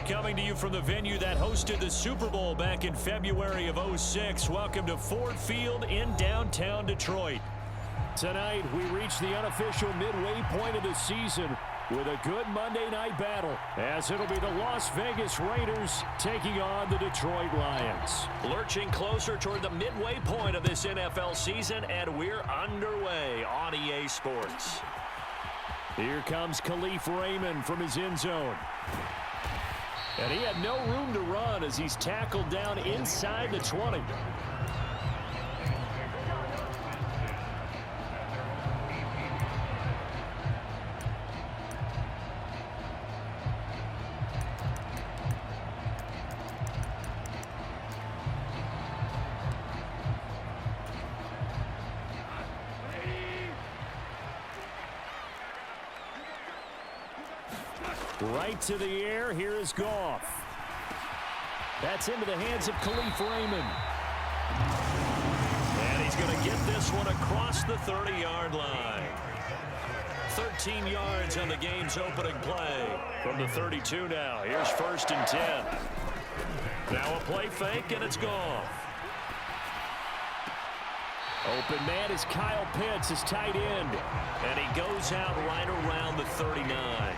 coming to you from the venue that hosted the Super Bowl back in February of '06. Welcome to Ford Field in downtown Detroit. Tonight, we reach the unofficial midway point of the season with a good Monday night battle, as it'll be the Las Vegas Raiders taking on the Detroit Lions. Lurching closer toward the midway point of this NFL season, and we're underway on EA Sports. Here comes Khalif Raymond from his end zone. And he had no room to run as he's tackled down inside the 20. Right to the air. Here is Goff. That's into the hands of Khalif Raymond. And he's going to get this one across the 30-yard line. 13 yards on the game's opening play. From the 32 now. Here's 1st and 10. Now a play fake, and it's Goff. Open man is Kyle Pitts, his tight end. And he goes out right around the 39.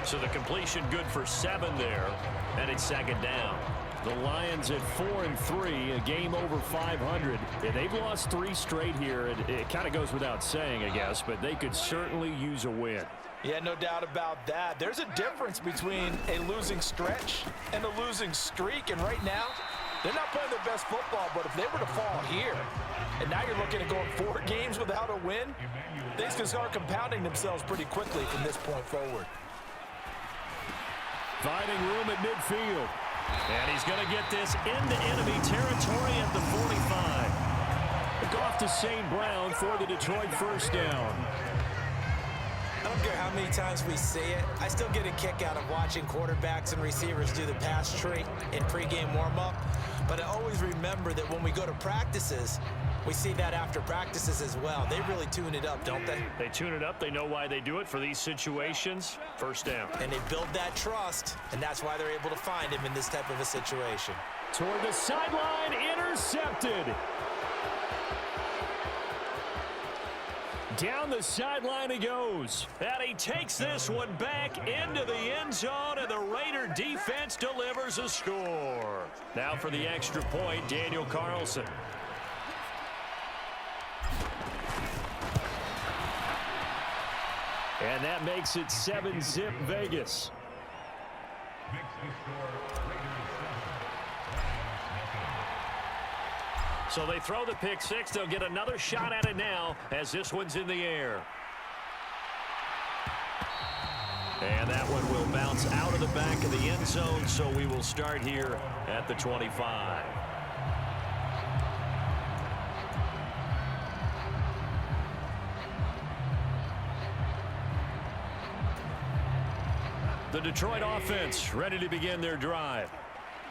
So the completion good for 7 there, and it's 2nd down. The Lions at 4-3, a game over 500. Yeah, they've lost 3 straight here. It kind of goes without saying, I guess, but they could certainly use a win. Yeah, no doubt about that. There's a difference between a losing stretch and a losing streak, and right now, they're not playing their best football, but if they were to fall here, and now you're looking at going 4 games without a win, things can start compounding themselves pretty quickly from this point forward. Finding room at midfield. And he's going to get this into enemy territory at the 45. Goff to St. Brown for the Detroit 1st down. I don't care how many times we see it. I still get a kick out of watching quarterbacks and receivers do the pass tree in pregame warm-up. But I always remember that when we go to practices, we see that after practices as well. They really tune it up, don't they? They tune it up. They know why they do it for these situations. 1st down. And they build that trust, and that's why they're able to find him in this type of a situation. Toward the sideline, intercepted. Down the sideline he goes. And he takes this one back into the end zone, and the Raider defense delivers a score. Now for the extra point, Daniel Carlson. And that makes it 7-zip Vegas. So they throw the pick 6. They'll get another shot at it now as this one's in the air. And that one will bounce out of the back of the end zone, so we will start here at the 25. The Detroit offense ready to begin their drive.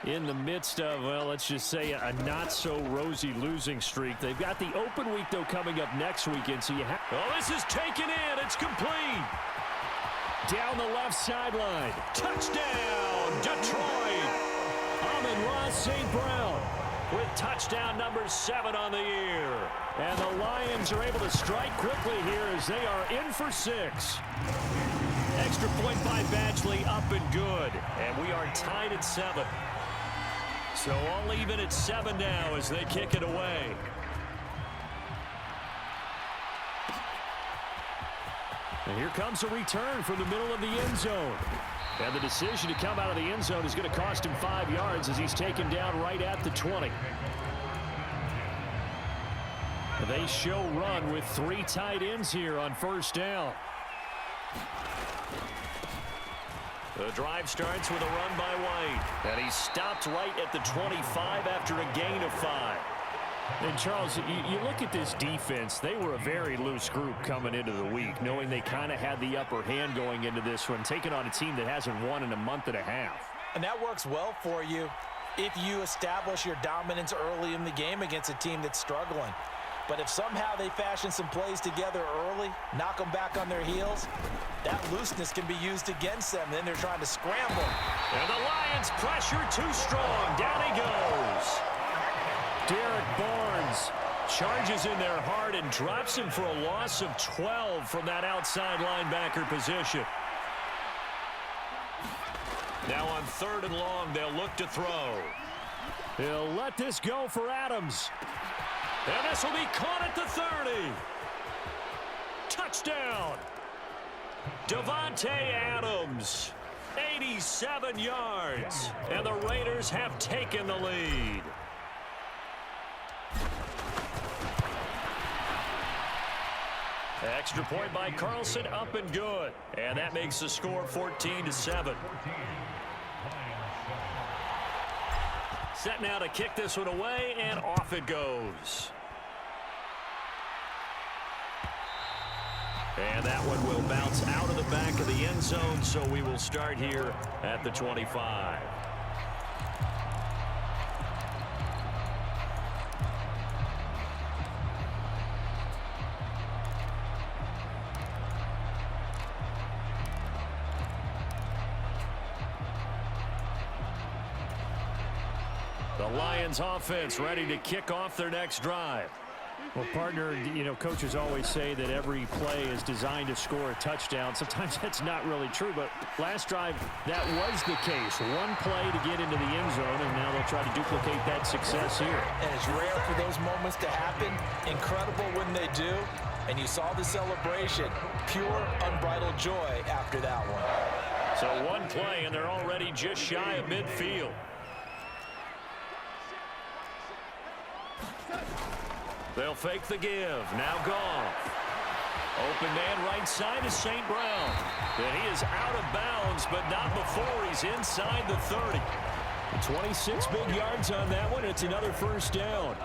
In the midst of, well, let's just say a not-so-rosy losing streak. They've got the open week, though, coming up next weekend. So you have... Oh, this is taken in. It's complete. Down the left sideline. Touchdown, Detroit. Amon-Ra St. Brown with touchdown number 7 on the year. And the Lions are able to strike quickly here as they are in for 6. Extra point by Badgley, up and good. And we are tied at 7. So all even at 7 now as they kick it away. And here comes a return from the middle of the end zone. And the decision to come out of the end zone is going to cost him 5 yards as he's taken down right at the 20. They show run with 3 tight ends here on 1st down. The drive starts with a run by White. And he stopped right at the 25 after a gain of 5. And, Charles, you look at this defense. They were a very loose group coming into the week, knowing they kind of had the upper hand going into this one, taking on a team that hasn't won in a month and a half. And that works well for you if you establish your dominance early in the game against a team that's struggling. But if somehow they fashion some plays together early, knock them back on their heels, that looseness can be used against them. Then they're trying to scramble. And the Lions pressure too strong. Down he goes. Derek Barnes charges in there hard and drops him for a loss of 12 from that outside linebacker position. Now on 3rd and long, they'll look to throw. He'll let this go for Adams. And this will be caught at the 30. Touchdown. Davante Adams, 87 yards. And the Raiders have taken the lead. Extra point by Carlson, up and good. And that makes the score 14-7. Set now to kick this one away, and off it goes. And that one will bounce out of the back of the end zone, so we will start here at the 25. The Lions offense ready to kick off their next drive. Well, partner, you know, coaches always say that every play is designed to score a touchdown. Sometimes that's not really true, but last drive, that was the case. One play to get into the end zone, and now they'll try to duplicate that success here. And it's rare for those moments to happen. Incredible when they do. And you saw the celebration. Pure, unbridled joy after that one. So one play, and they're already just shy of midfield. They'll fake the give. Now Goff. Open man right side is St. Brown. And he is out of bounds, but not before he's inside the 30. 26 big yards on that one. It's another first down.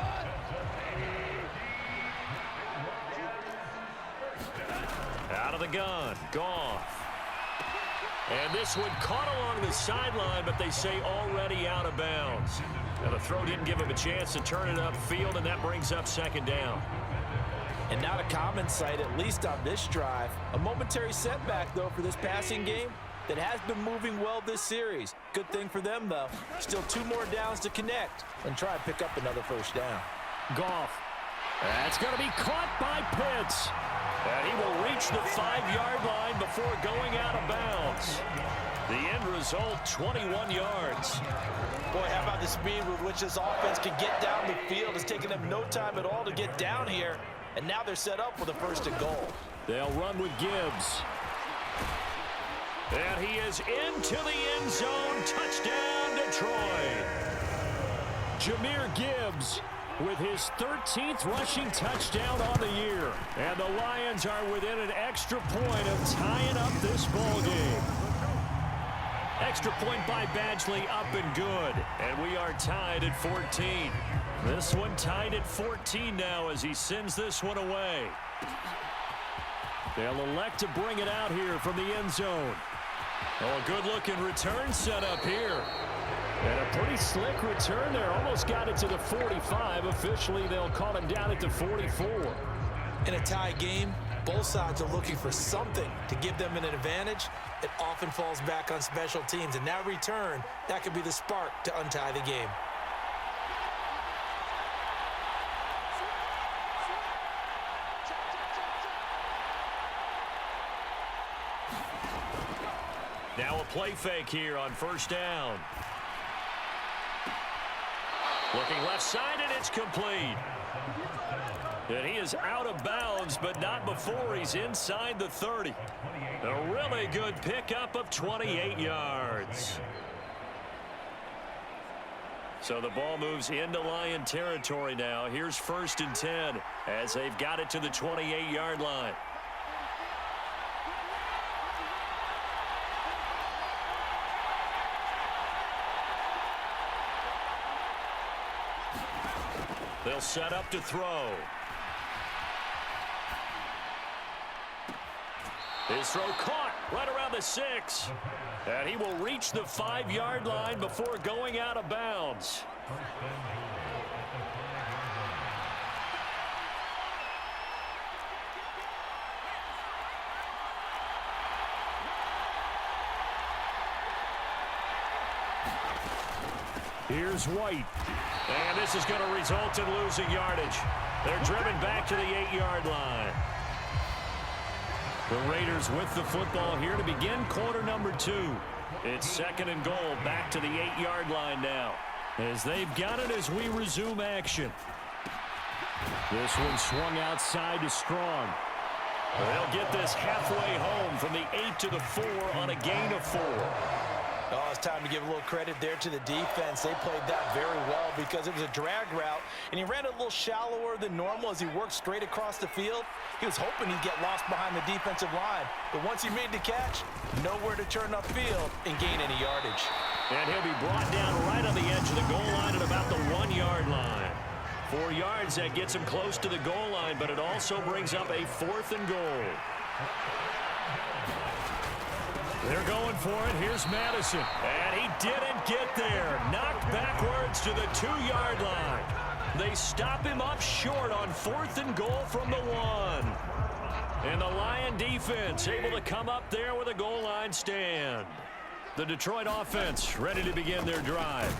Out of the gun. Goff. And this one caught along the sideline, but they say already out of bounds. Now the throw didn't give him a chance to turn it upfield, and that brings up 2nd down. And not a common sight, at least on this drive. A momentary setback, though, for this passing game that has been moving well this series. Good thing for them, though. Still 2 more downs to connect and try and pick up another first down. Goff. That's going to be caught by Pitts. And he will reach the 5-yard line before going out of bounds. The end result, 21 yards. Boy, how about the speed with which this offense can get down the field? It's taken them no time at all to get down here. And now they're set up for the 1st and goal. They'll run with Gibbs. And he is into the end zone. Touchdown, Detroit. Jahmyr Gibbs with his 13th rushing touchdown on the year. And the Lions are within an extra point of tying up this ball game. Extra point by Badgley, up and good. And we are tied at 14. This one tied at 14 now as he sends this one away. They'll elect to bring it out here from the end zone. Oh, a good-looking return set up here. And a pretty slick return there. Almost got it to the 45. Officially, they'll call him down at the 44. In a tie game, both sides are looking for something to give them an advantage. It often falls back on special teams. And that return, that could be the spark to untie the game. Now a play fake here on 1st down. Looking left side, and it's complete. And he is out of bounds, but not before he's inside the 30. A really good pickup of 28 yards. So the ball moves into Lion territory now. Here's 1st and 10 as they've got it to the 28-yard line. They'll set up to throw. His throw caught right around the 6. And he will reach the 5-yard line before going out of bounds. Here's White. And this is going to result in losing yardage. They're driven back to the 8-yard line. The Raiders with the football here to begin quarter number 2. It's 2nd and goal, back to the 8-yard line now. As they've got it as we resume action. This one swung outside to Strong. They'll get this halfway home from the 8 to the 4 on a gain of 4. Oh, it's time to give a little credit there to the defense. They played that very well because it was a drag route, and he ran a little shallower than normal as he worked straight across the field. He was hoping he'd get lost behind the defensive line, but once he made the catch, nowhere to turn upfield and gain any yardage. And he'll be brought down right on the edge of the goal line at about the 1-yard line. 4 yards, that gets him close to the goal line, but it also brings up a 4th and goal. They're going for it. Here's Madison. And he didn't get there. Knocked backwards to the 2-yard line. They stop him up short on 4th and goal from the 1. And the Lion defense able to come up there with a goal line stand. The Detroit offense ready to begin their drive.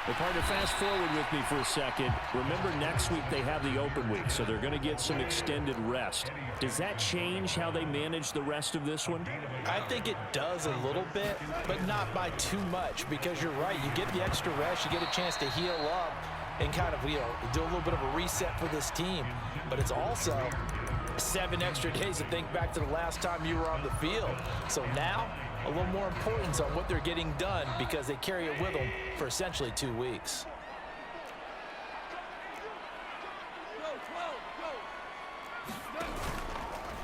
Well, partner, fast forward with me for a second. Remember, next week they have the open week, so they're going to get some extended rest. Does that change how they manage the rest of this one? I think it does a little bit, but not by too much, because you're right. You get the extra rest, you get a chance to heal up and kind of, do a little bit of a reset for this team. But it's also 7 extra days to think back to the last time you were on the field. So now, a little more importance on what they're getting done because they carry it with them for essentially 2 weeks.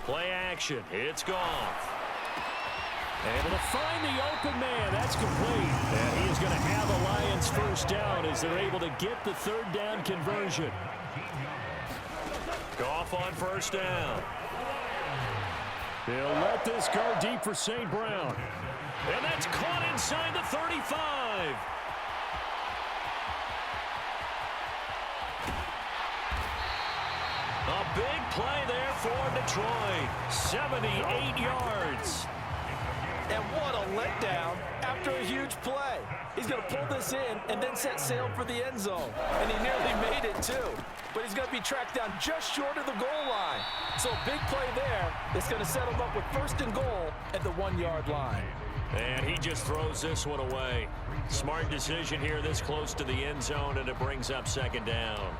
Play action. It's Goff. Able to find the open man. That's complete. And he is going to have a Lions first down as they're able to get the 3rd down conversion. Goff on first down. They'll let this go deep for St. Brown. And that's caught inside the 35. A big play there for Detroit. 78 yards. And what a letdown after a huge play. He's going to pull this in and then set sail for the end zone. And he nearly made it too. But he's going to be tracked down just short of the goal line. So a big play there that's going to set him up with 1st and goal at the 1-yard line. And he just throws this one away. Smart decision here this close to the end zone, and it brings up 2nd down.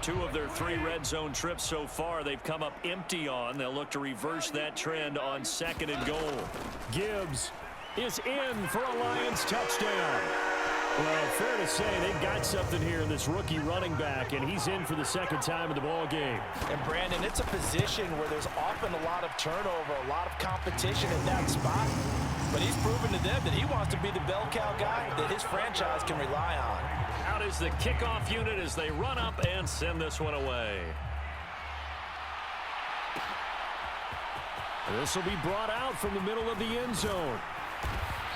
2 of their 3 red zone trips so far they've come up empty on. They'll look to reverse that trend on 2nd and goal. Gibbs is in for a Lions touchdown. Well, fair to say they've got something here in this rookie running back, and he's in for the 2nd time in the ball game. And Brandon, it's a position where there's often a lot of turnover, a lot of competition in that spot. But he's proven to them that he wants to be the bell cow guy that his franchise can rely on. Out is the kickoff unit as they run up and send this one away. This will be brought out from the middle of the end zone.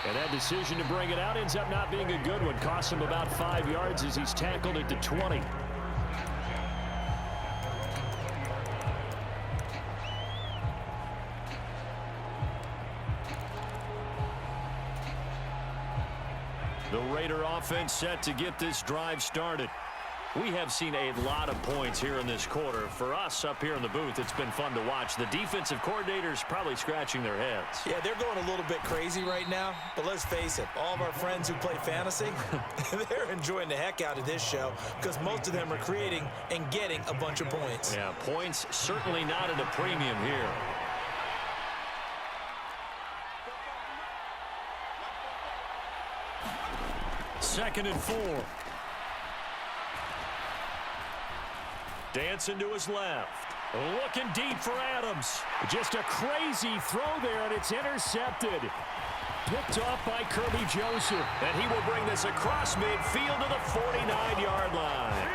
And that decision to bring it out ends up not being a good one. Costs him about 5 yards as he's tackled at the 20. The Raider offense set to get this drive started. We have seen a lot of points here in this quarter. For us up here in the booth, it's been fun to watch. The defensive coordinators probably scratching their heads. Yeah, they're going a little bit crazy right now. But let's face it, all of our friends who play fantasy, they're enjoying the heck out of this show because most of them are creating and getting a bunch of points. Yeah, points certainly not at a premium here. Second and 4. Dancing to his left. Looking deep for Adams. Just a crazy throw there, and it's intercepted. Picked off by Kirby Joseph. And he will bring this across midfield to the 49-yard line.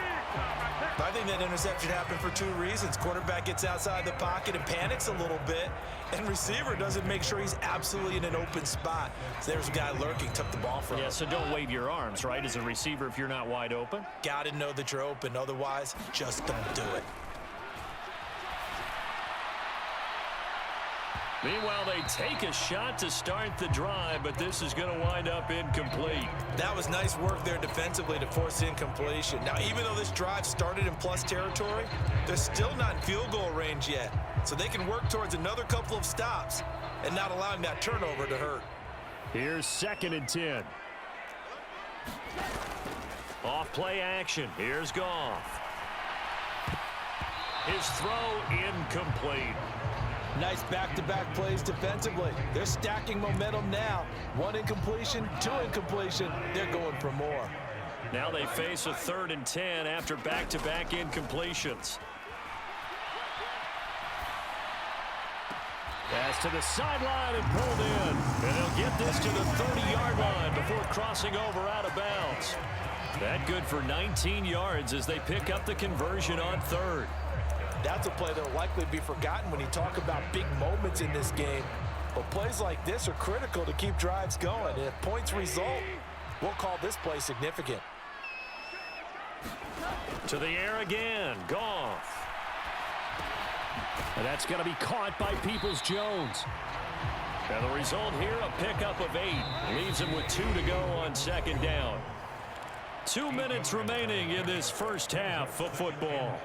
I think that interception happened for 2 reasons. Quarterback gets outside the pocket and panics a little bit, and receiver doesn't make sure he's absolutely in an open spot. So there's a guy lurking, took the ball from him. Yeah, so don't wave your arms, right, as a receiver if you're not wide open. Got to know that you're open. Otherwise, just don't do it. Meanwhile, they take a shot to start the drive, but this is going to wind up incomplete. That was nice work there defensively to force incompletion. Now, even though this drive started in plus territory, they're still not in field goal range yet. So they can work towards another couple of stops and not allowing that turnover to hurt. Here's 2nd and 10. Off play action. Here's Goff. His throw incomplete. Nice back-to-back plays defensively. They're stacking momentum now. 1 incompletion, 2 incompletion. They're going for more. Now they face a 3rd and 10 after back-to-back incompletions. Pass to the sideline and pulled in. And they'll get this to the 30-yard line before crossing over out of bounds. That good for 19 yards as they pick up the conversion on 3rd. That's a play that will likely be forgotten when you talk about big moments in this game. But plays like this are critical to keep drives going. And if points result, we'll call this play significant. To the air again. Goff. And that's going to be caught by Peoples-Jones. And the result here, a pickup of 8. Leaves him with 2 to go on 2nd down. 2 minutes remaining in this first half of football.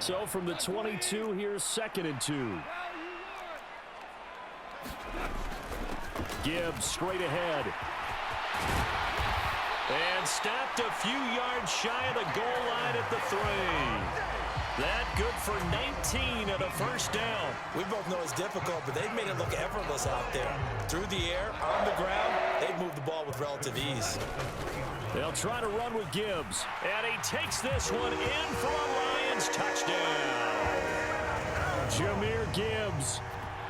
So from the 22, here's 2nd and 2. Gibbs straight ahead. And stopped a few yards shy of the goal line at the 3. That good for 19 at a first down. We both know it's difficult, but they've made it look effortless out there. Through the air, on the ground, they've moved the ball with relative ease. They'll try to run with Gibbs. And he takes this one in for a Lions touchdown. Jahmyr Gibbs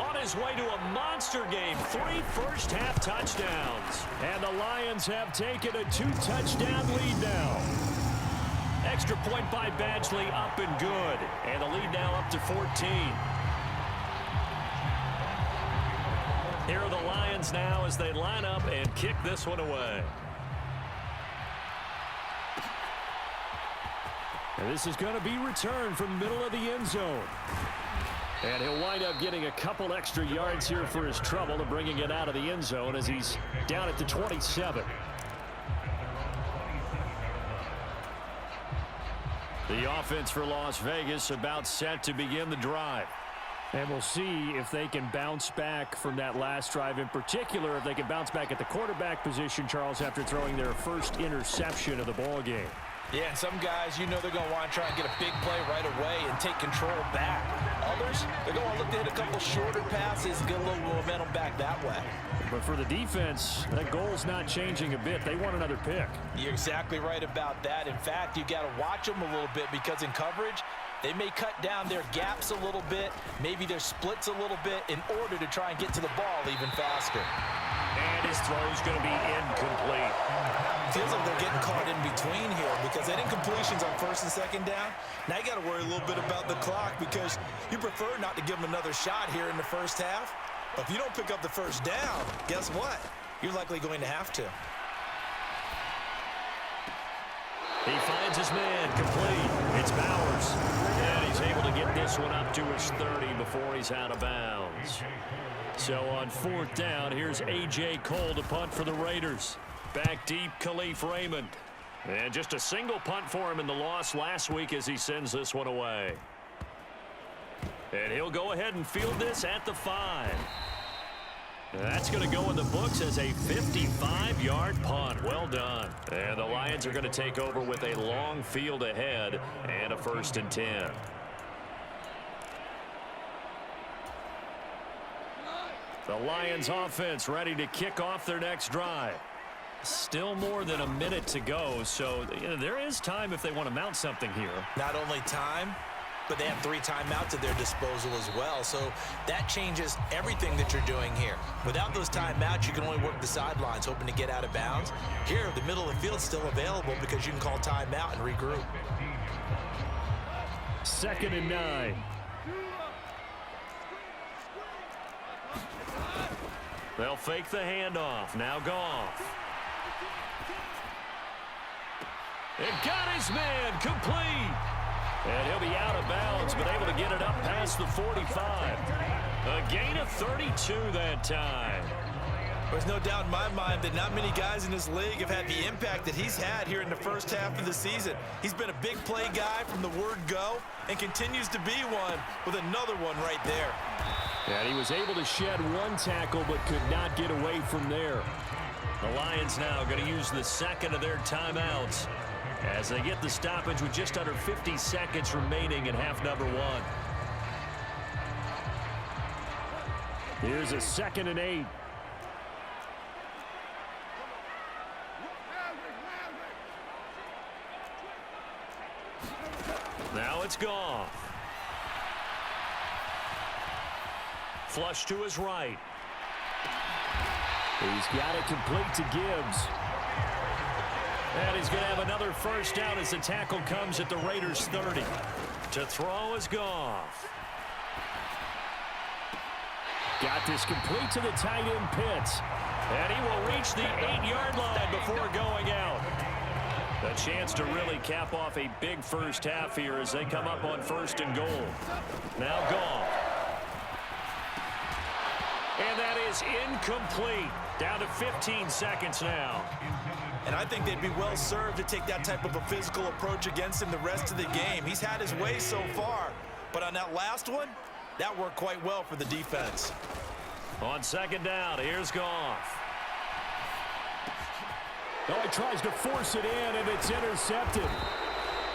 On his way to a monster game. 3 first-half touchdowns. And the Lions have taken a 2-touchdown lead now. Extra point by Badgley, up and good. And the lead now up to 14. Here are the Lions now as they line up and kick this one away. And this is going to be returned from the middle of the end zone. And he'll wind up getting a couple extra yards here for his trouble and bringing it out of the end zone as he's down at the 27. The offense for Las Vegas about set to begin the drive. And we'll see if they can bounce back from that last drive, in particular if they can bounce back at the quarterback position, Charles, after throwing their first interception of the ball game. Yeah, and some guys, you know they're going to want to try and get a big play right away and take control back. Others, they're going to look to hit a couple shorter passes and get a little momentum back that way. But for the defense, that goal's not changing a bit. They want another pick. You're exactly right about that. In fact, you got to watch them a little bit because in coverage, they may cut down their gaps a little bit, maybe their splits a little bit in order to try and get to the ball even faster. And his throw's going to be incomplete. Feels like they're getting caught in between here because they didn't completions on 1st and 2nd down. Now you got to worry a little bit about the clock because you prefer not to give them another shot here in the first half. But if you don't pick up the first down, guess what? You're likely going to have to. He finds his man complete. It's Bowers. And he's able to get this one up to his 30 before he's out of bounds. So on 4th down, here's A.J. Cole to punt for the Raiders. Back deep, Khalif Raymond. And just a single punt for him in the loss last week as he sends this one away. And he'll go ahead and field this at the 5. That's going to go in the books as a 55-yard punt. Well done. And the Lions are going to take over with a long field ahead and a 1st and 10. The Lions offense ready to kick off their next drive. Still more than a minute to go, so there is time if they want to mount something here. Not only time, but they have 3 timeouts at their disposal as well. So that changes everything that you're doing here. Without those timeouts, you can only work the sidelines, hoping to get out of bounds. Here, the middle of the field is still available because you can call timeout and regroup. 2nd and 9. They'll fake the handoff. Now Goff. And got his man complete. And he'll be out of bounds, but able to get it up past the 45. A gain of 32 that time. There's no doubt in my mind that not many guys in this league have had the impact that he's had here in the first half of the season. He's been a big play guy from the word go and continues to be one with another one right there. And he was able to shed one tackle but could not get away from there. The Lions now going to use the second of their timeouts as they get the stoppage with just under 50 seconds remaining in half number one. Here's a 2nd and 8. Now it's Goff. Flush to his right. He's got it complete to Gibbs. And he's going to have another first down as the tackle comes at the Raiders' 30. To throw is Goff. Got this complete to the tight end Pitts. And he will reach the 8-yard line before going out. A chance to really cap off a big first half here as they come up on 1st and goal. Now Goff. And that is incomplete. Down to 15 seconds now. And I think they'd be well served to take that type of a physical approach against him the rest of the game. He's had his way so far, but on that last one, that worked quite well for the defense. On 2nd down, here's Goff. Oh, he tries to force it in, and it's intercepted.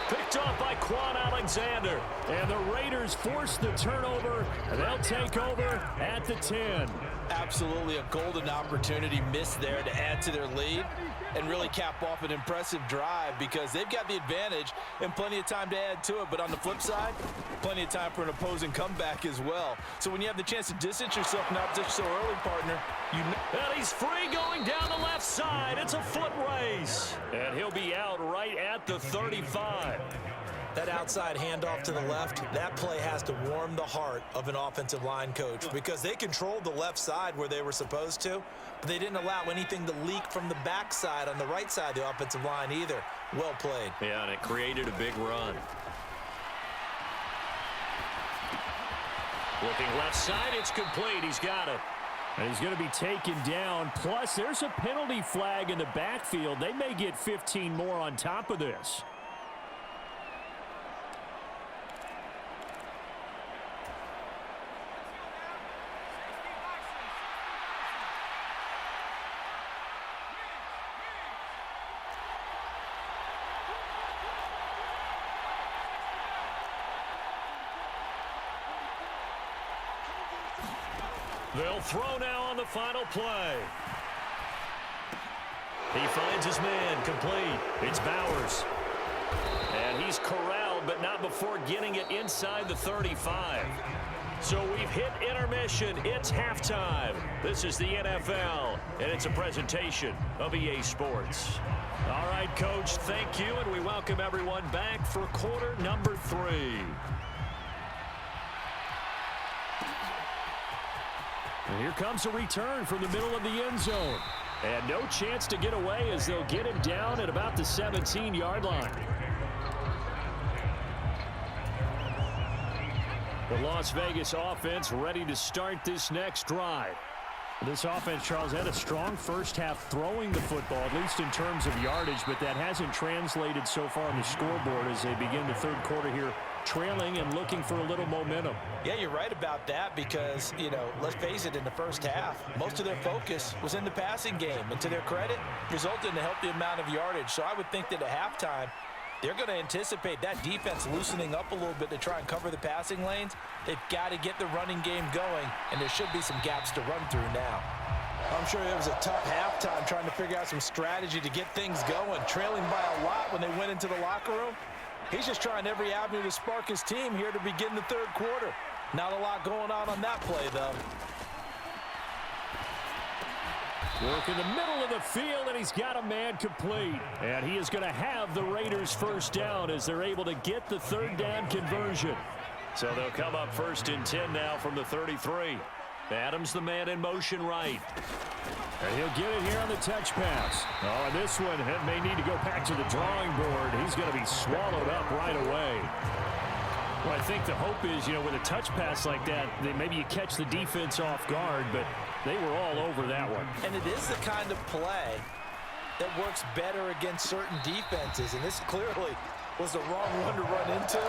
Picked off by Quan Alexander. And the Raiders force the turnover. They'll take over at the 10. Absolutely a golden opportunity missed there to add to their lead and really cap off an impressive drive because they've got the advantage and plenty of time to add to it. But on the flip side, plenty of time for an opposing comeback as well. So when you have the chance to distance yourself from the opposition so early, partner, you know. And he's free going down the left side. It's a foot race. And he'll be out right at the 35. That outside handoff to the left, that play has to warm the heart of an offensive line coach because they controlled the left side where they were supposed to, but they didn't allow anything to leak from the backside on the right side of the offensive line either. Well played. Yeah, and it created a big run. Looking left side, it's complete. He's got it. And he's going to be taken down. Plus, there's a penalty flag in the backfield. They may get 15 more on top of this. They'll throw now on the final play. He finds his man complete. It's Bowers. And he's corralled, but not before getting it inside the 35. So we've hit intermission. It's halftime. This is the NFL, and it's a presentation of EA Sports. All right, Coach, thank you, and we welcome everyone back for quarter number 3. And here comes a return from the middle of the end zone. And no chance to get away as they'll get him down at about the 17-yard line. The Las Vegas offense ready to start this next drive. This offense, Charles, had a strong first half throwing the football, at least in terms of yardage, but that hasn't translated so far on the scoreboard as they begin the third quarter here, trailing and looking for a little momentum. Yeah, you're right about that because, you know, let's face it, in the first half, most of their focus was in the passing game. And to their credit, resulted in a healthy amount of yardage. So I would think that at halftime, they're going to anticipate that defense loosening up a little bit to try and cover the passing lanes. They've got to get the running game going, and there should be some gaps to run through now. I'm sure it was a tough halftime trying to figure out some strategy to get things going, trailing by a lot when they went into the locker room. He's just trying every avenue to spark his team here to begin the third quarter. Not a lot going on that play, though. Work in the middle of the field, and he's got a man complete. And he is going to have the Raiders first down as they're able to get the third down conversion. So they'll come up 1st and 10 now from the 33. Adams the man in motion right. And he'll get it here on the touch pass. Oh, and this one may need to go back to the drawing board. He's going to be swallowed up right away. Well, I think the hope is, with a touch pass like that, maybe you catch the defense off guard, but they were all over that one. And it is the kind of play that works better against certain defenses, and this clearly was the wrong one to run into.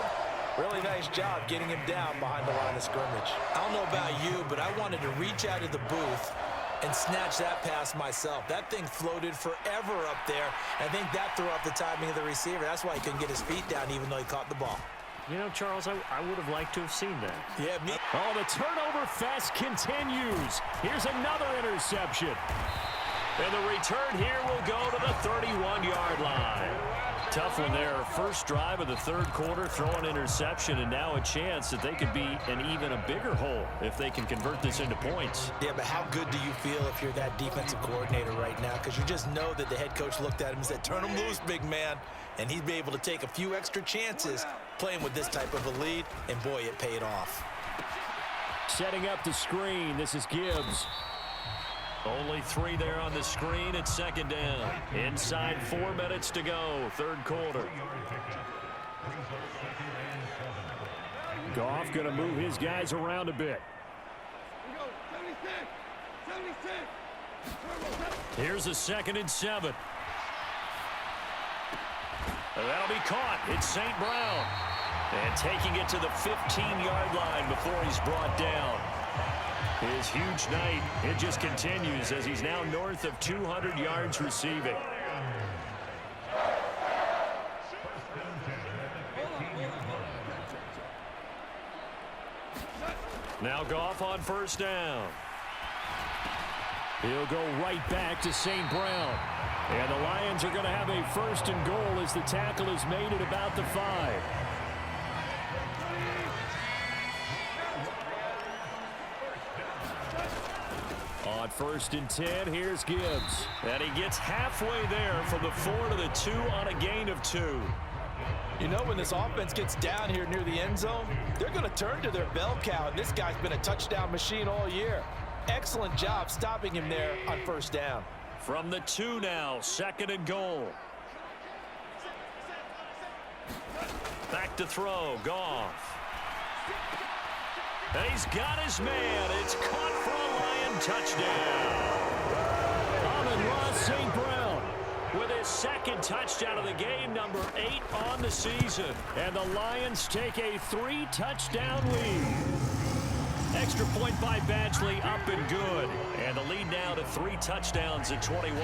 Really nice job getting him down behind the line of scrimmage. I don't know about you, but I wanted to reach out of the booth and snatch that pass myself. That thing floated forever up there. I think that threw off the timing of the receiver. That's why he couldn't get his feet down even though he caught the ball. Charles, I would have liked to have seen that. Yeah, me. Oh, the turnover fest continues. Here's another interception. And the return here will go to the 31-yard line. Tough one there. First drive of the third quarter, throw an interception, and now a chance that they could be in even a bigger hole if they can convert this into points. Yeah, but how good do you feel if you're that defensive coordinator right now? Because you just know that the head coach looked at him and said, turn him loose, big man. And he'd be able to take a few extra chances playing with this type of a lead, and boy, it paid off. Setting up the screen, this is Gibbs. Only 3 there on the screen at second down. Inside 4 minutes to go, third quarter. Goff going to move his guys around a bit. Here's a 2nd and 7. That'll be caught. It's St. Brown. And taking it to the 15-yard line before he's brought down. His huge night, it just continues as he's now north of 200 yards receiving. Now Goff on first down. He'll go right back to St. Brown. And the Lions are going to have a 1st and goal as the tackle is made at about the 5. On 1st and 10, here's Gibbs. And he gets halfway there from the 4 to the 2 on a gain of 2. When this offense gets down here near the end zone, they're going to turn to their bell cow, and this guy's been a touchdown machine all year. Excellent job stopping him there on 1st down. From the 2 now, 2nd and goal. Back to throw, Goff. And he's got his man. It's caught for a Lion touchdown. Amon-Ra St. Brown with his 2nd touchdown of the game, number 8 on the season. And the Lions take a 3-touchdown lead. Extra point by Badgley, up and good. And the lead now to 3 touchdowns at 21.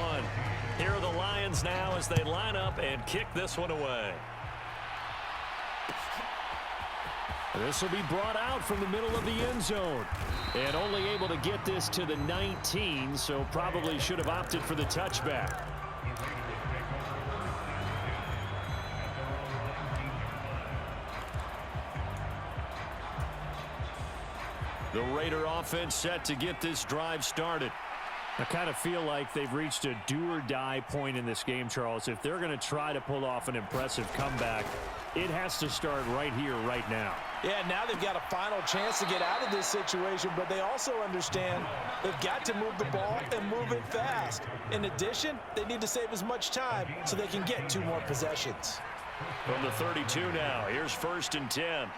Here are the Lions now as they line up and kick this one away. This will be brought out from the middle of the end zone. And only able to get this to the 19, so probably should have opted for the touchback. The Raider offense set to get this drive started. I kind of feel like they've reached a do-or-die point in this game, Charles. If they're going to try to pull off an impressive comeback, it has to start right here, right now. Yeah, now they've got a final chance to get out of this situation, but they also understand they've got to move the ball and move it fast. In addition, they need to save as much time so they can get 2 more possessions. From the 32 now, here's 1st and 10.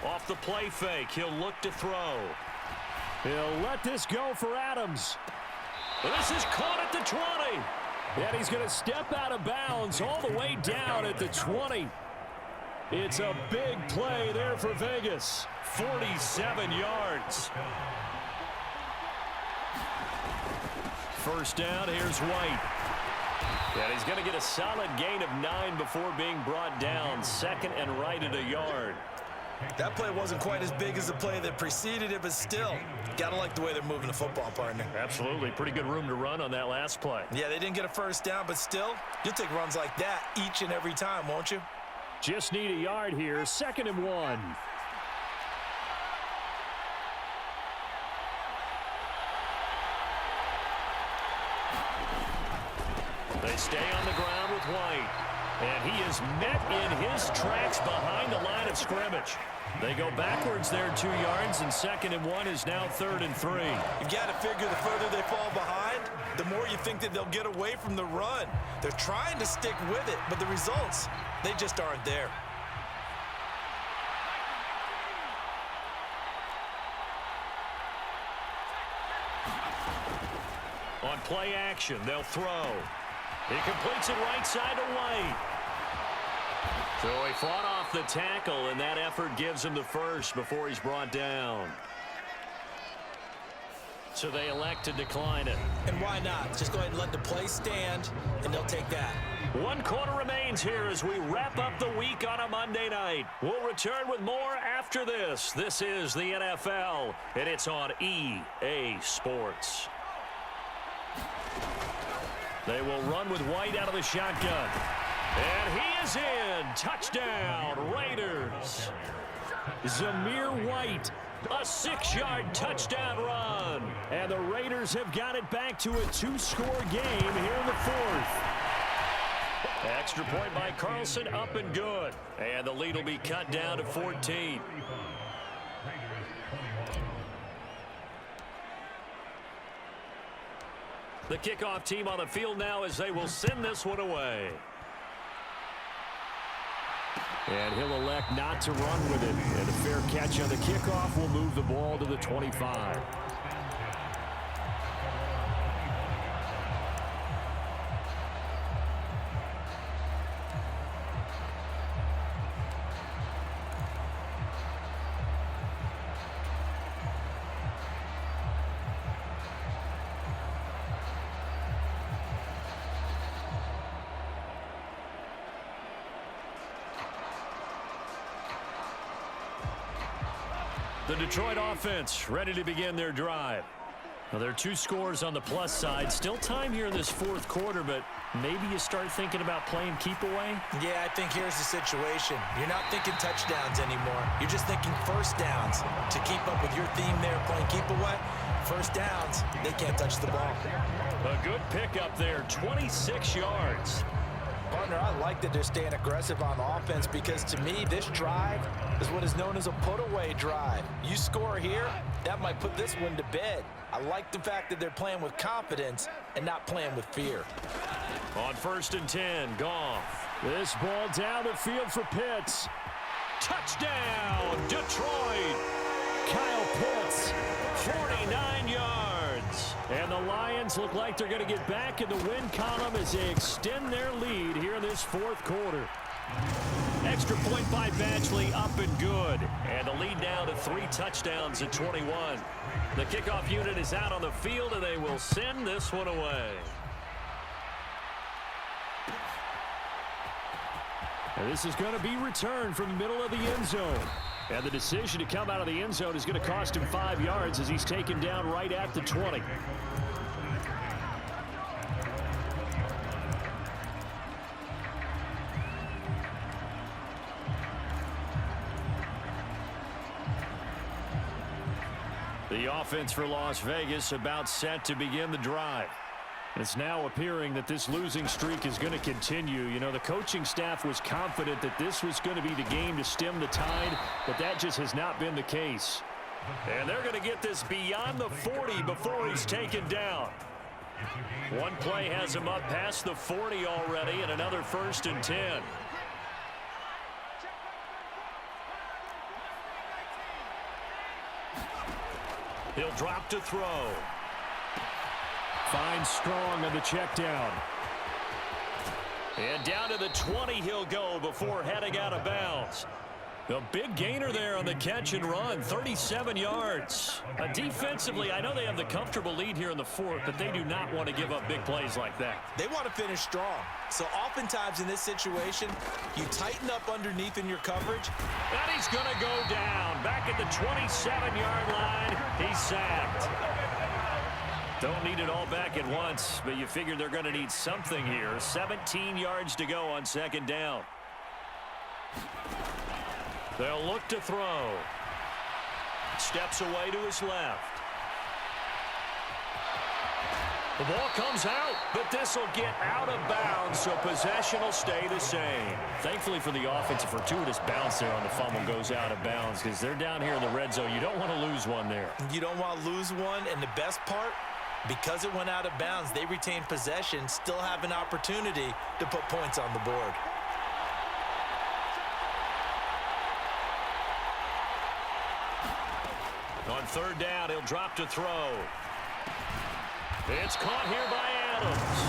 Off the play fake, he'll look to throw. He'll let this go for Adams. And this is caught at the 20. And he's going to step out of bounds all the way down at the 20. It's a big play there for Vegas. 47 yards. 1st down, here's White. And he's going to get a solid gain of 9 before being brought down. 2nd and right at a yard. That play wasn't quite as big as the play that preceded it, but still, gotta like the way they're moving the football, partner. Absolutely. Pretty good room to run on that last play. Yeah, they didn't get a 1st down, but still, you'll take runs like that each and every time, won't you? Just need a yard here. 2nd and 1. They stay on the ground with White. And he is met in his tracks behind the line of scrimmage. They go backwards there 2 yards, and 2nd and 1 is now 3rd and 3. You got to figure the further they fall behind, the more you think that they'll get away from the run. They're trying to stick with it, but the results, they just aren't there. On play action, they'll throw. He completes it right side to White. So he fought off the tackle, and that effort gives him the first before he's brought down. So they elect to decline it. And why not? Just go ahead and let the play stand, and they'll take that. 1 quarter remains here as we wrap up the week on a Monday night. We'll return with more after this. This is the NFL, and it's on EA Sports. They will run with White out of the shotgun. And he is in. Touchdown, Raiders. Zamir White, a 6-yard touchdown run. And the Raiders have got it back to a 2-score game here in the 4th. Extra point by Carlson, up and good. And the lead will be cut down to 14. The kickoff team on the field now as they will send this one away. And he'll elect not to run with it. And a fair catch on the kickoff will move the ball to the 25. The Detroit offense ready to begin their drive. Now, there are 2 scores on the plus side. Still time here in this 4th quarter, but maybe you start thinking about playing keep away? Yeah, I think here's the situation. You're not thinking touchdowns anymore. You're just thinking first downs. To keep up with your theme there, playing keep away, first downs, they can't touch the ball. A good pickup there, 26 yards. Partner, I like that they're staying aggressive on offense because, to me, this drive is what is known as a put-away drive. You score here, that might put this one to bed. I like the fact that they're playing with confidence and not playing with fear. On 1st and 10, Goff. This ball down the field for Pitts. Touchdown, Detroit. Kyle Pitts, 49 yards. And the Lions look like they're going to get back in the win column as they extend their lead here in this 4th quarter. Extra point by Badgley, up and good. And the lead now to 3 touchdowns at 21. The kickoff unit is out on the field, and they will send this one away. And this is going to be returned from the middle of the end zone. And the decision to come out of the end zone is going to cost him 5 yards as he's taken down right at the 20. The offense for Las Vegas about set to begin the drive. It's now appearing that this losing streak is going to continue. You know, the coaching staff was confident that this was going to be the game to stem the tide, but that just has not been the case. And they're going to get this beyond the 40 before he's taken down. One play has him up past the 40 already, and another 1st and 10. He'll drop to throw. Finds Strong on the check down. And down to the 20 he'll go before heading out of bounds. A big gainer there on the catch and run, 37 yards. Defensively, I know they have the comfortable lead here in the 4th, but they do not want to give up big plays like that. They want to finish strong. So oftentimes in this situation, you tighten up underneath in your coverage. And he's going to go down. Back at the 27-yard line, he's sacked. Don't need it all back at once, but you figure they're going to need something here. 17 yards to go on 2nd down. They'll look to throw. Steps away to his left. The ball comes out, but this will get out of bounds, so possession will stay the same. Thankfully for the offense, a fortuitous bounce there on the fumble goes out of bounds because they're down here in the red zone. You don't want to lose one there. You don't want to lose one, and the best part, because it went out of bounds, they retain possession, still have an opportunity to put points on the board. On third down, he'll drop to throw. It's caught here by Adams.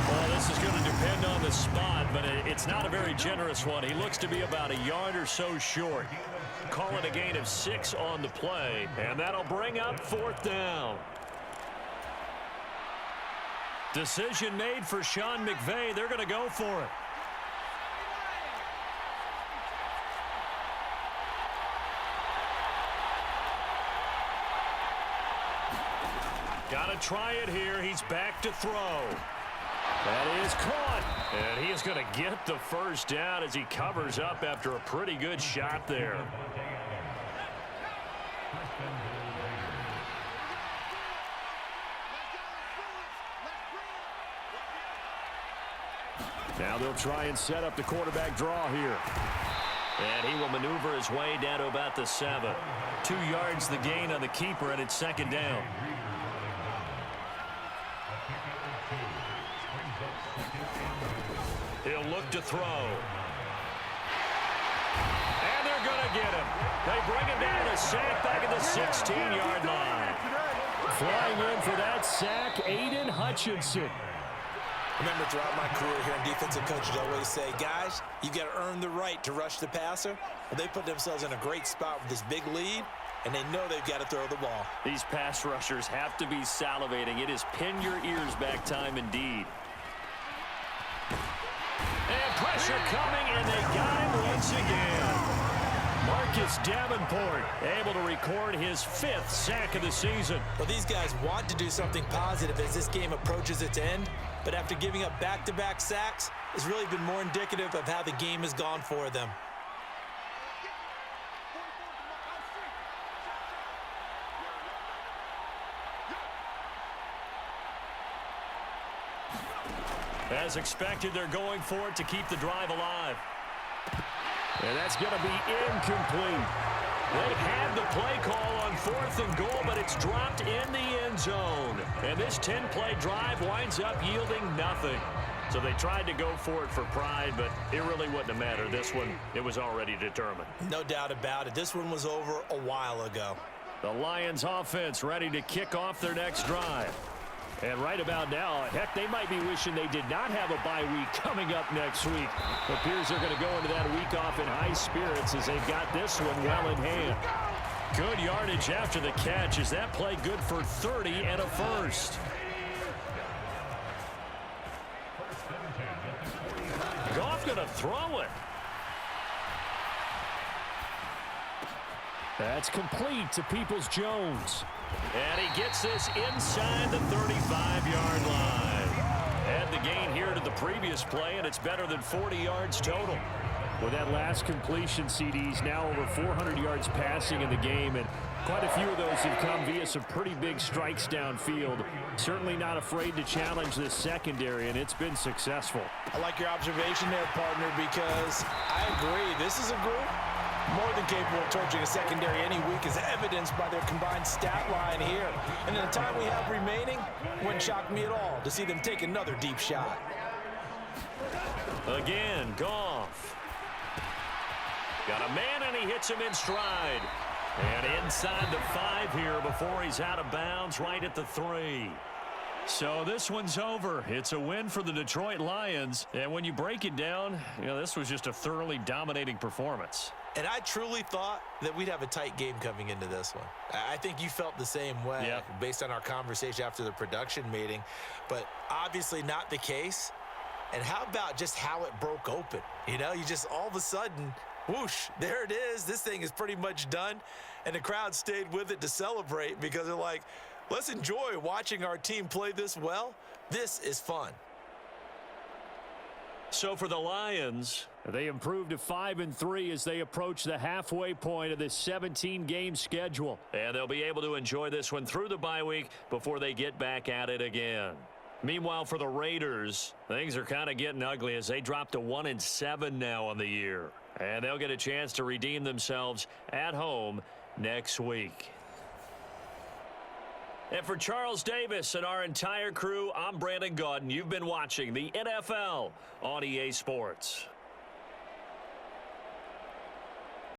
Well, this is going to depend on the spot, but it's not a very generous one. He looks to be about a yard or so short. Call it a gain of 6 on the play, and that'll bring up fourth down. Decision made for Sean McVay. They're going to go for it. Got to try it here. He's back to throw. That is caught. And he is going to get the first down as he covers up after a pretty good shot there. Now they'll try and set up the quarterback draw here. And he will maneuver his way down to about the 7. 2 yards the gain on the keeper, and it's second down. He'll look to throw. And they're going to get him. They bring him down to sack back at the 16-yard line. Flying in for that sack, Aiden Hutchinson. Remember, throughout my career here, defensive coaches always say, guys, you got to earn the right to rush the passer. Well, they put themselves in a great spot with this big lead, and they know they've got to throw the ball. These pass rushers have to be salivating. It is pin your ears back time indeed. And pressure coming, and they got him once again. Marcus Davenport able to record his 5th sack of the season. Well, these guys want to do something positive as this game approaches its end, but after giving up back-to-back sacks, it's really been more indicative of how the game has gone for them. As expected, they're going for it to keep the drive alive. And that's going to be incomplete. They had the play call on 4th and goal, but it's dropped in the end zone. And this 10-play drive winds up yielding nothing. So they tried to go for it for pride, but it really wouldn't have mattered. This one, it was already determined. No doubt about it. This one was over a while ago. The Lions offense ready to kick off their next drive. And right about now, heck, they might be wishing they did not have a bye week coming up next week. It appears they're going to go into that week off in high spirits as they've got this one well in hand. Good yardage after the catch. Is that play good for 30 and a first? Goff going to throw it. That's complete to Peoples-Jones. And he gets this inside the 35-yard line. Add the gain here to the previous play, and it's better than 40 yards total. With that last completion, CD's now over 400 yards passing in the game, and quite a few of those have come via some pretty big strikes downfield. Certainly not afraid to challenge this secondary, and it's been successful. I like your observation there, partner, because I agree. This is a group more than capable of torching a secondary any week, as evidenced by their combined stat line here. And in the time we have remaining, wouldn't shock me at all to see them take another deep shot. Again, Goff. Got a man, and he hits him in stride. And inside the 5 here before he's out of bounds, right at the 3. So this one's over. It's a win for the Detroit Lions. And when you break it down, you know, this was just a thoroughly dominating performance. And I truly thought that we'd have a tight game coming into this one. I think you felt the same way based on our conversation after the production meeting, but obviously not the case. And how about just how it broke open? You know, you just all of a sudden, whoosh, there it is. This thing is pretty much done. And the crowd stayed with it to celebrate because they're like, let's enjoy watching our team play this well. This is fun. So for the Lions, they improved to 5-3 as they approach the halfway point of this 17-game schedule. and they'll be able to enjoy this one through the bye week before they get back at it again. Meanwhile, for the Raiders, things are kind of getting ugly as they drop to 1-7 now on the year. And they'll get a chance to redeem themselves at home next week. And for Charles Davis and our entire crew, I'm Brandon Gaudin. You've been watching the NFL on EA Sports.